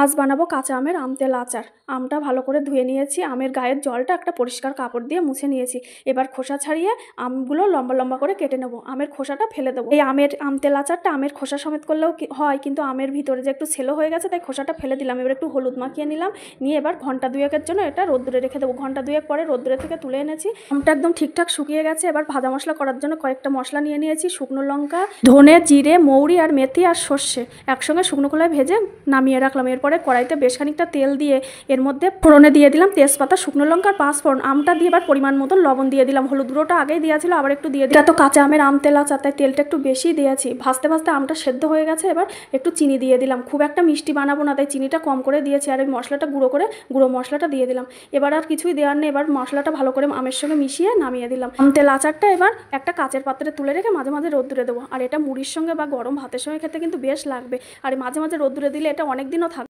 আজ বানাবো কাঁচা আমের তেল আচার। আমটা ভালো করে ধুয়ে নিয়েছি, আমের গায়ের জলটা একটা পরিষ্কার কাপড় দিয়ে মুছে নিয়েছি। এবার খোসা ছাড়িয়ে আমগুলো লম্বা লম্বা করে কেটে নেব, আমের খোসাটা ফেলে দেবো। এই তেল আচারটা আমের খোসা সমেত করলেও হয়, কিন্তু আমের ভিতরে যে একটু ছেলো হয়ে গেছে তাই খোসাটা ফেলে দিলাম। এবার একটু হলুদ মাখিয়ে নিলাম, নিয়ে এবার ঘন্টা দুয়েকের জন্য এটা রোদ্দুরে রেখে দেবো। ঘন্টা দুয়েক পরে রোদ্দুরে থেকে তুলে এনেছি, আমটা একদম ঠিকঠাক শুকিয়ে গেছে। এবার ভাজা মশলা করার জন্য কয়েকটা মশলা নিয়ে নিয়েছি। শুকনো লঙ্কা, ধনে, জিরে, মৌরি আর মেথি আর সর্ষে একসঙ্গে শুকনো খোলায় ভেজে নামিয়ে রাখলাম। এরপরে কড়াইতে বেশ খানিকটা তেল দিয়ে এর মধ্যে ফোড়নে দিয়ে দিলাম তেজপাতা, শুকনো লঙ্কা আর পাঁচফোড়ন। আমটা দিয়ে এবার পরিমাণ মতন লবণ দিয়ে দিলাম, হলুদ গুঁড়োটা আগেই দেওয়া ছিল, আবার একটু দিয়ে দিলাম। এটা তো কাঁচা আমের তেল আচার, তাই তেলটা একটু বেশি দিয়েছি। ভাজতে ভাজতে আমটা সেদ্ধ হয়ে গেছে, এবার একটু চিনি দিয়ে দিলাম। খুব একটা মিষ্টি বানাবো না তাই চিনিটা কম করে দিয়েছি। আর এই মশলাটা গুঁড়ো মশলাটা দিয়ে দিলাম। এবার আর কিছুই দেওয়ার নেই, এবার মশলাটা ভালো করে আমের সঙ্গে মিশিয়ে নামিয়ে দিলাম। তেল আচারটা এবার একটা কাচের পাত্রে তুলে রেখে মাঝে মাঝে রোদ্দুরে দেবো। আর এটা মুড়ির সঙ্গে বা গরম ভাতের সঙ্গে খেতে কিন্তু বেশ লাগবে। আর মাঝে মাঝে রোদ্দুরে দিলে এটা অনেক দিনও থাকবে।